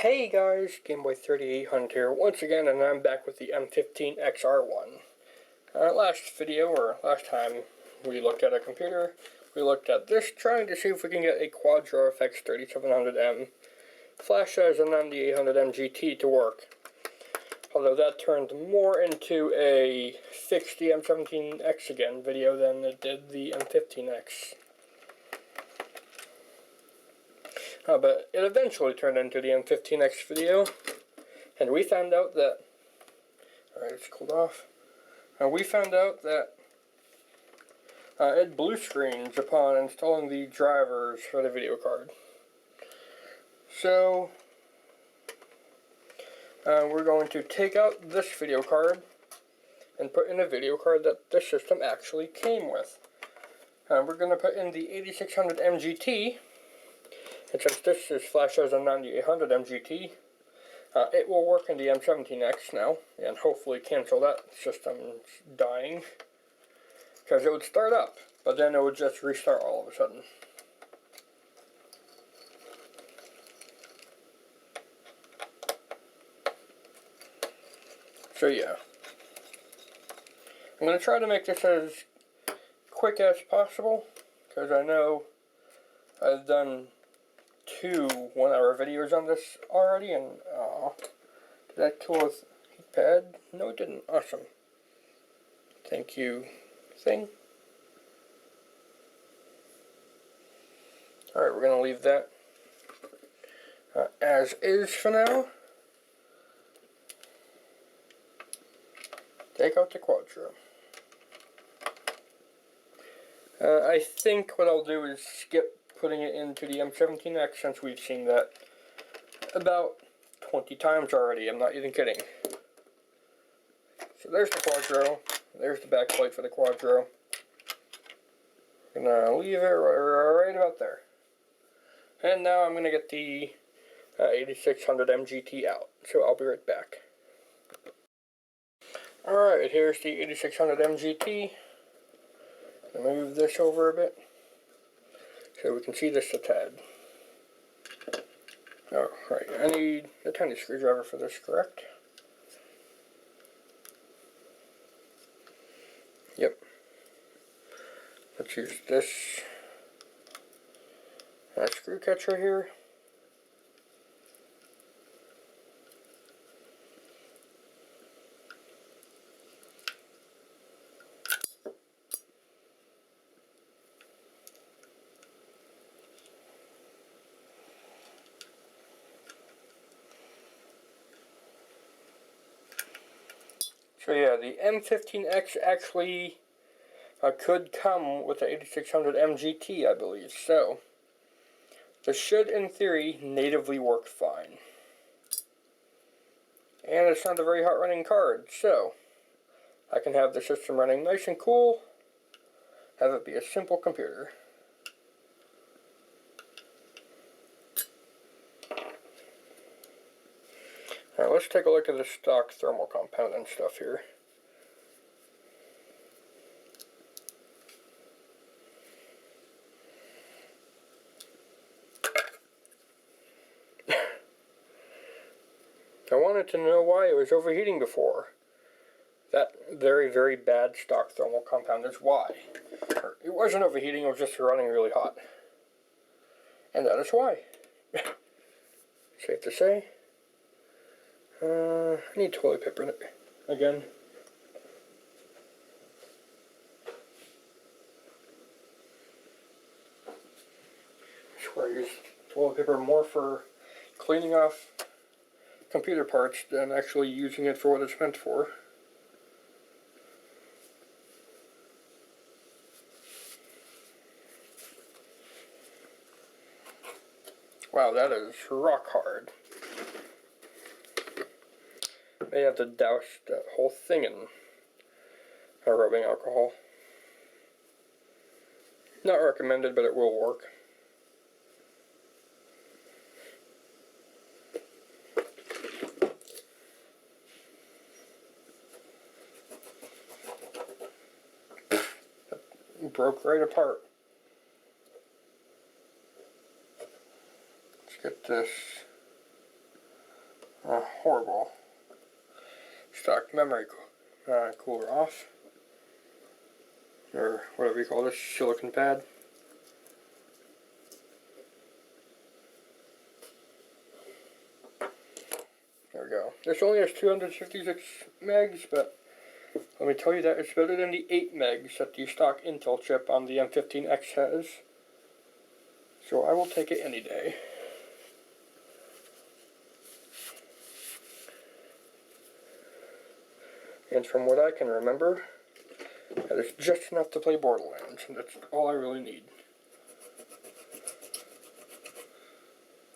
Hey guys, Gameboy3800 here once again, and I'm back with the m15x-r1. Last time we looked at a computer, we looked at this, trying to see if we can get a Quadro FX 3700M flash as an M800M GT to work. Although that turned more into a fix the M17X again video than it did the M15X. But it eventually turned into the M15X video, and we found out that, alright, it's cooled off, and we found out that it blue screens upon installing the drivers for the video card. So, we're going to take out this video card and put in a video card that this system actually came with. We're going to put in the 8600 MGT. And since this is flashed as a 9800 MGT, it will work in the M17X now, and hopefully cancel that system dying, because it would start up, but then it would just restart all of a sudden. So yeah, I'm going to try to make this as quick as possible, because I know I've done 2 1-hour videos on this already, and did that kill with heat pad? No, it didn't. Awesome. Thank you, thing. Alright, we're going to leave that as is for now. Take out the Quadro. I think what I'll do is skip putting it into the M17X, since we've seen that about 20 times already. I'm not even kidding. So there's the Quadro. There's the back plate for the Quadro. I'm gonna leave it right about there. And now I'm gonna get the 8600 MGT out. So I'll be right back. Alright, here's the 8600 MGT. Move this over a bit so we can see this a tad. Oh, right, I need a tiny screwdriver for this, correct? Yep. Let's use this screw catcher here. So yeah, the M15X actually could come with the 8600 MGT, I believe. So this should, in theory, natively work fine. And it's not a very hot running card, so I can have the system running nice and cool, have it be a simple computer. Alright, let's take a look at the stock thermal compound and stuff here. I wanted to know why it was overheating before. That very, very bad stock thermal compound is why. It wasn't overheating, it was just running really hot. And that is why. Safe to say. I need toilet paper in it again. I swear I use toilet paper more for cleaning off computer parts than actually using it for what it's meant for. Wow, that is rock hard. May have to douse that whole thing in rubbing alcohol. Not recommended, but it will work. It broke right apart. Let's get this Horrible. Stock memory cooler off, or whatever you call this, silicon pad. There we go. This only has 256 megs, but let me tell you that it's better than the 8 megs that the stock Intel chip on the M15X has. So I will take it any day. And from what I can remember, that is just enough to play Borderlands, and that's all I really need.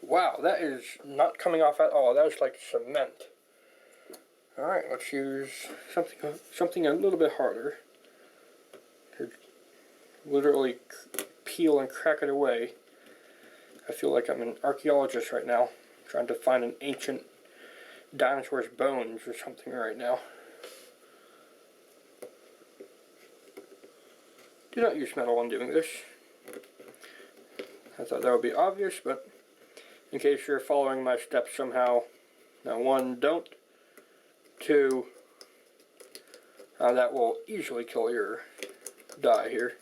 Wow, that is not coming off at all. That is like cement. Alright, let's use something a little bit harder to literally peel and crack it away. I feel like I'm an archaeologist right now, trying to find an ancient dinosaur's bones or something right now. Do not use metal when doing this. I thought that would be obvious, but in case you're following my steps somehow, now 1, don't. 2, that will easily kill your die here.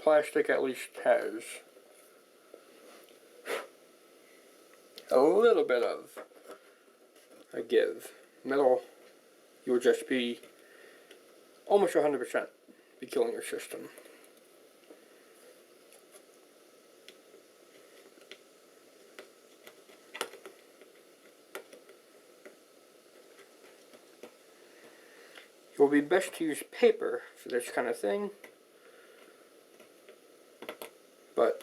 Plastic at least has a little bit of a give. Metal, you would just be almost 100% be killing your system. It will be best to use paper for this kind of thing, but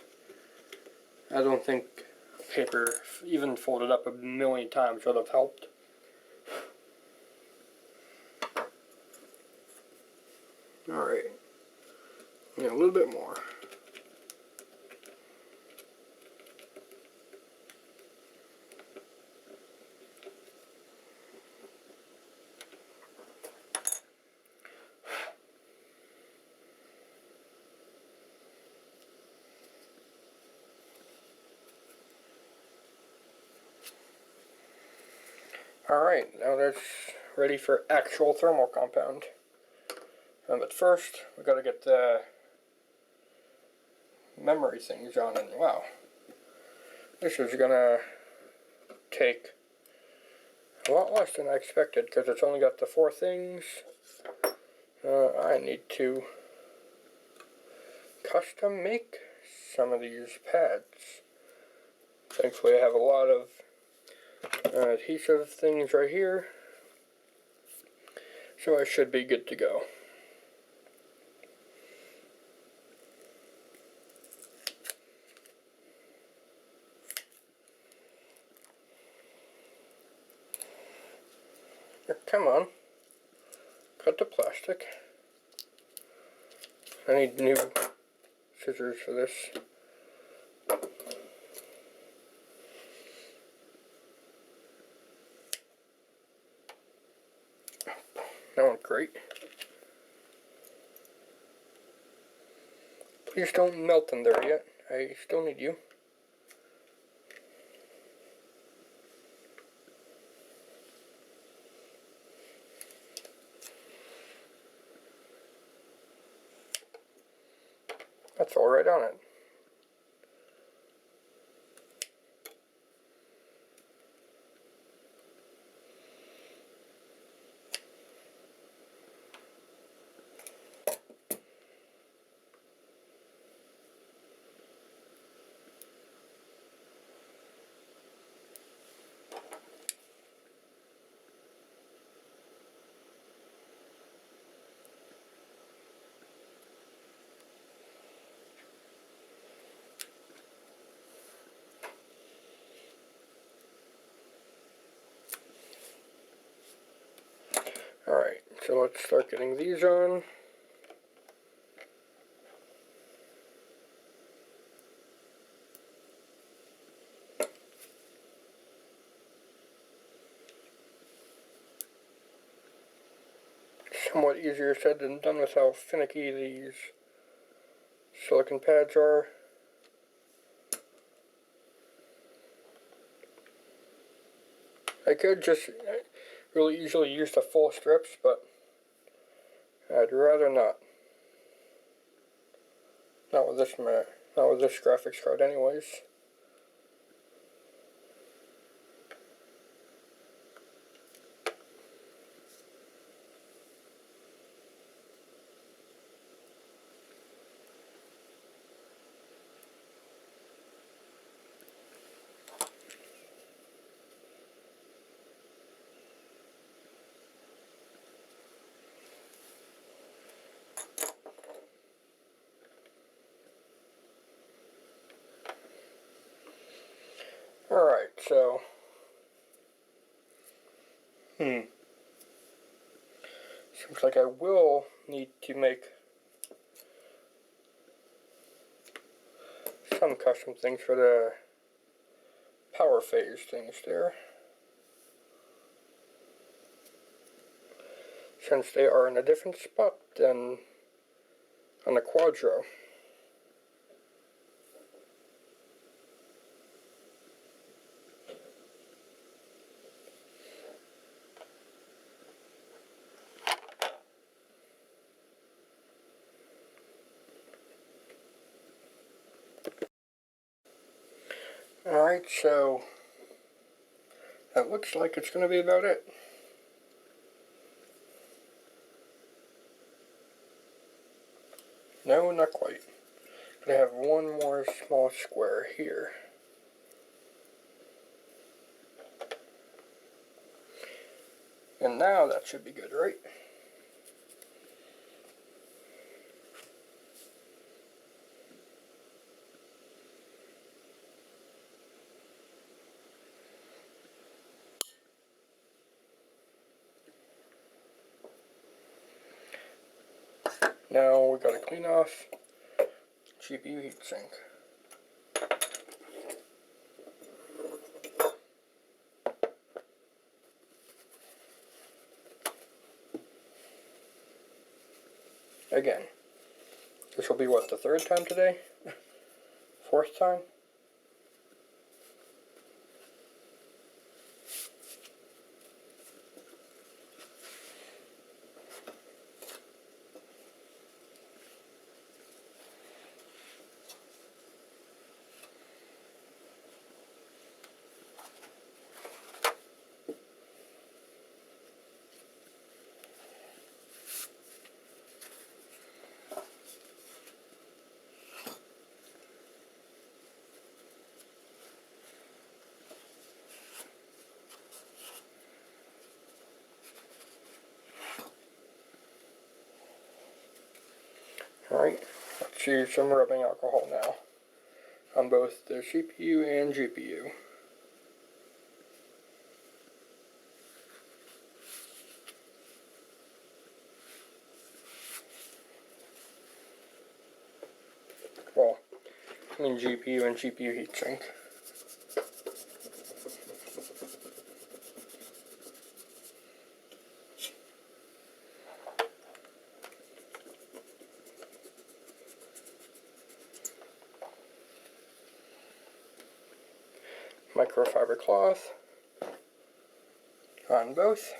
I don't think paper, even folded up a million times, would have helped. Alright, a little bit more. Alright, now that's ready for actual thermal compound. But first, we gotta get the memory things on, and wow, this is gonna take a lot less than I expected because it's only got the 4 things. I need to custom make some of these pads. Thankfully I have a lot of adhesive things right here, so I should be good to go. Come on, cut the plastic. I need new scissors for this. That one's great. Please don't melt in there yet. I still need you. That's all right on it. Alright, so let's start getting these on. Somewhat easier said than done with how finicky these silicon pads are. I could just really easily use the full strips, but I'd rather not. Not with this graphics card anyways. Alright, so seems like I will need to make some custom things for the power phase things there, since they are in a different spot than on the Quadro. Alright, so that looks like it's going to be about it. No, not quite. But I have one more small square here. And now that should be good, right? Now we gotta clean off GPU heatsink. Again, this will be what, the third time today? Fourth time? Alright, let's use some rubbing alcohol now on both the CPU and GPU. Well, I mean GPU and GPU heatsink. Microfiber cloth on both.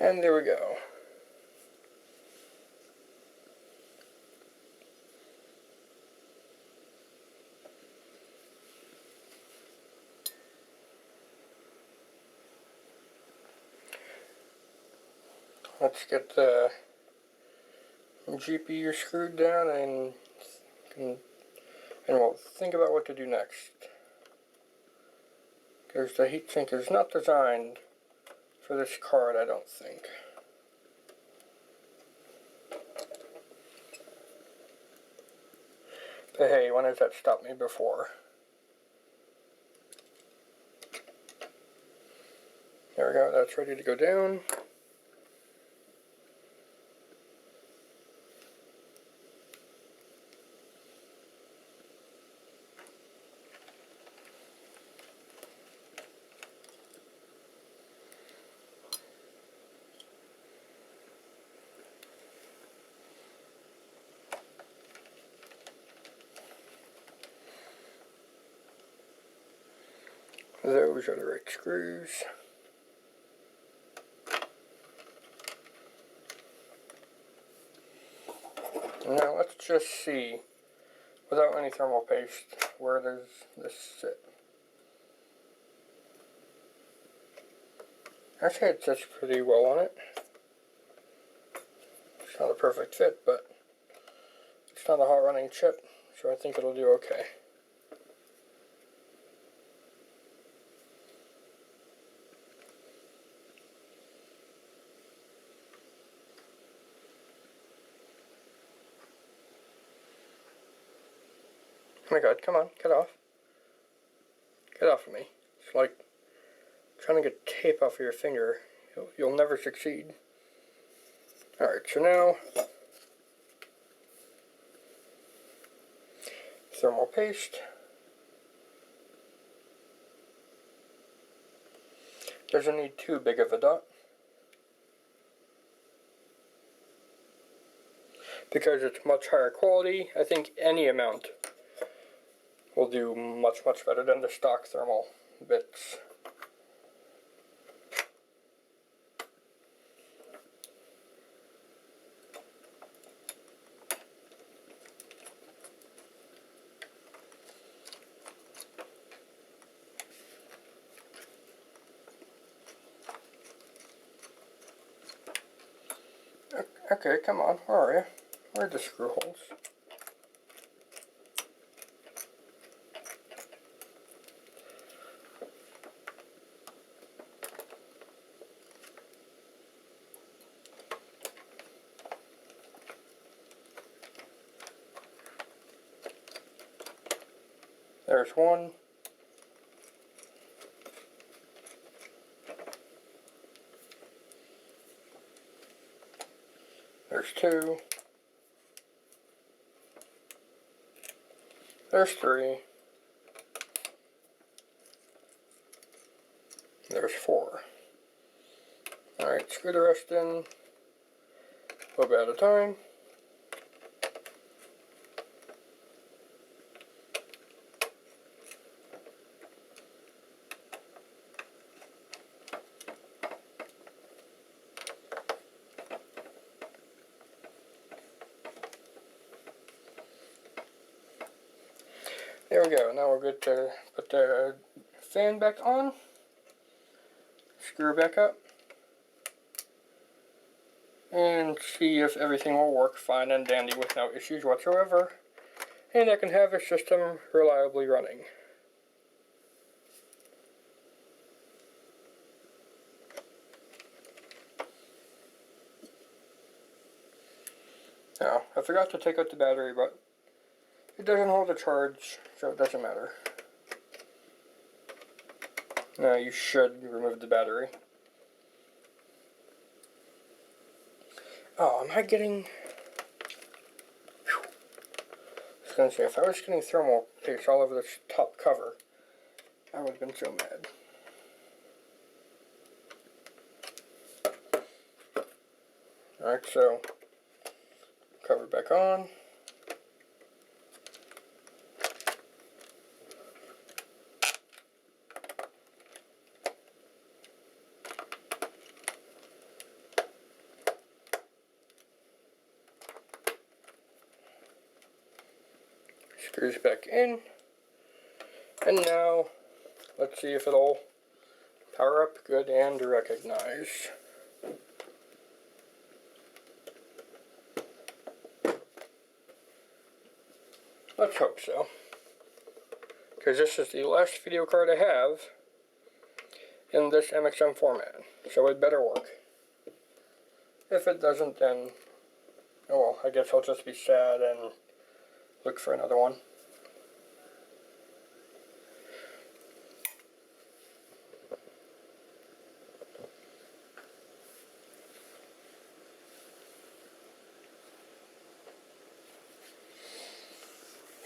And there we go. Let's get the GPU screwed down and we'll think about what to do next. Because the heatsink is not designed for this card, I don't think. But hey, when has that stopped me before? There we go, that's ready to go down. Those are the right screws. Now let's just see, without any thermal paste, where does this sit? Actually, it sits pretty well on it. It's not a perfect fit, but it's not a hot running chip, so I think it'll do okay. Oh my god, come on, get off. Get off of me. It's like trying to get tape off of your finger. You'll never succeed. Alright, so now thermal paste. Doesn't need too big of a dot, because it's much higher quality. I think any amount will do much better than the stock thermal bits. Okay, come on, where are you? Where are the screw holes? There's one. There's two. There's three. There's four. Alright, screw the rest in a little bit at a time. There we go, now we're good to put the fan back on, screw back up, and see if everything will work fine and dandy with no issues whatsoever, and I can have a system reliably running. Now, I forgot to take out the battery, but it doesn't hold a charge, so it doesn't matter. Now you should remove the battery. Oh, am I getting... I was going to say, if I was getting thermal paste all over this top cover, I would have been so mad. Alright, so cover back on. Screws back in. And now, let's see if it'll power up good and recognize. Let's hope so. Because this is the last video card I have in this MXM format. So it better work. If it doesn't, then, oh well, I guess I'll just be sad and look for another one.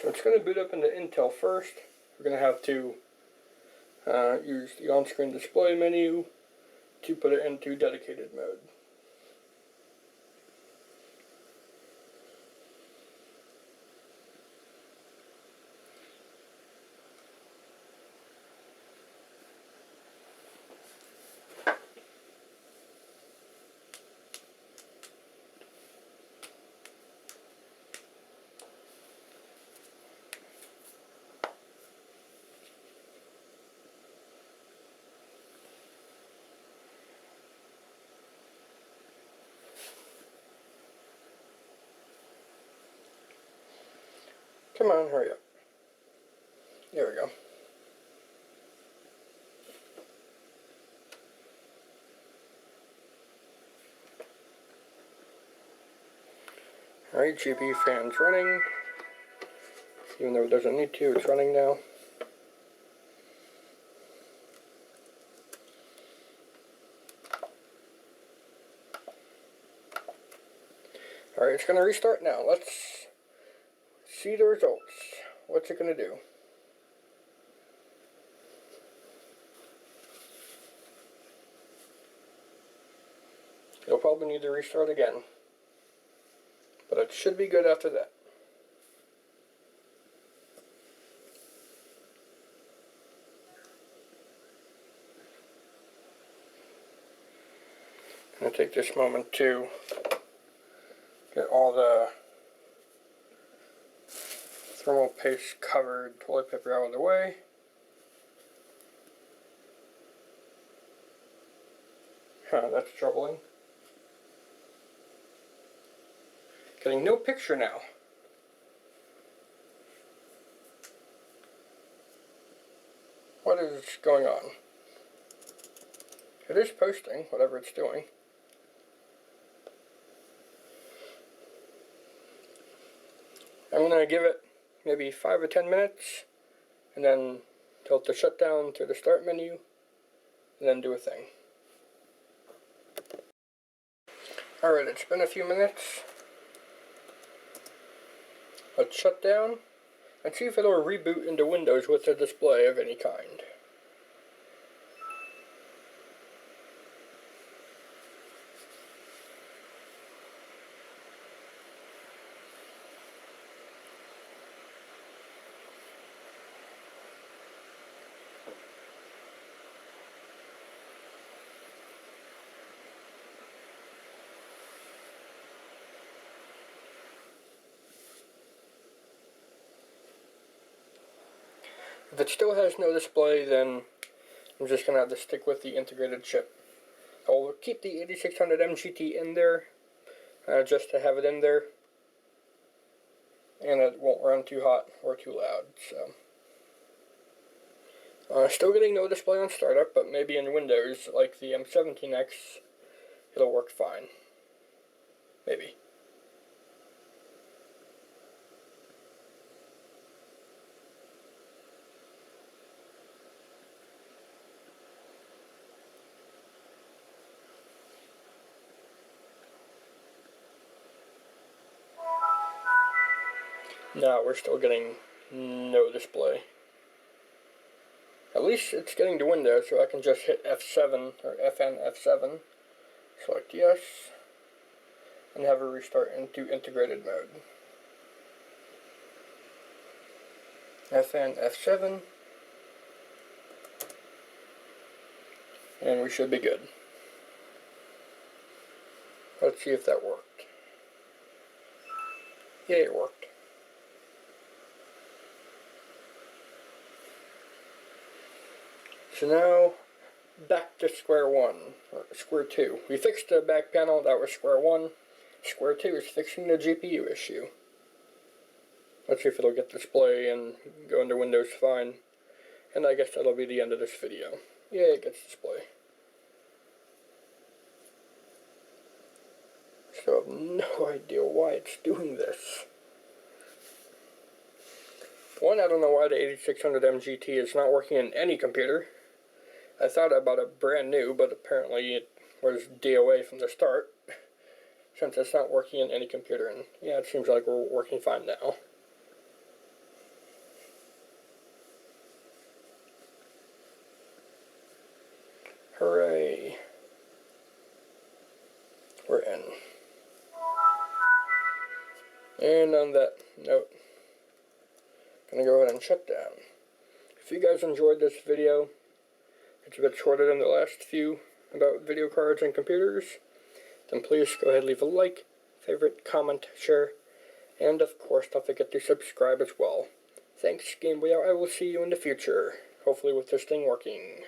So it's going to boot up into Intel first. We're going to have to use the on-screen display menu to put it into dedicated mode. Come on, hurry up. There we go. Alright, GPU fan's running. Even though it doesn't need to, it's running now. Alright, it's going to restart now. Let's see the results. What's it going to do? It'll probably need to restart again. But it should be good after that. I'm going to take this moment to get all the thermal paste covered toilet paper out of the way. That's troubling. Getting no picture now. What is going on? It is posting, whatever it's doing. I'm going to give it maybe 5 or 10 minutes, and then tell it to shut down to the start menu, and then do a thing. Alright, it's been a few minutes. Let's shut down and see if it'll reboot into Windows with a display of any kind. If it still has no display, then I'm just going to have to stick with the integrated chip. I'll keep the 8600 MGT in there, just to have it in there, and it won't run too hot or too loud. So, still getting no display on startup, but maybe in Windows, like the M17X, it'll work fine. Maybe. No, we're still getting no display. At least it's getting to Windows, so I can just hit F7 or FN F7, select yes, and have a restart into integrated mode. FN F7, and we should be good. Let's see if that worked. Yeah, it worked. So now, back to square one, or square two. We fixed the back panel, that was square one. Square two is fixing the GPU issue. Let's see if it'll get display and go into Windows fine. And I guess that'll be the end of this video. Yeah, it gets display. So I have no idea why it's doing this. One, I don't know why the 8600 MGT is not working in any computer. I thought I bought it brand new, but apparently it was DOA from the start, since it's not working in any computer, and yeah, it seems like we're working fine now. Hooray. We're in. And on that note, I'm going to go ahead and shut down. If you guys enjoyed this video, it's a bit shorter than the last few about video cards and computers, then please go ahead and leave a like, favorite, comment, share, and of course don't forget to subscribe as well. Thanks, Game Boy. I will see you in the future, hopefully with this thing working.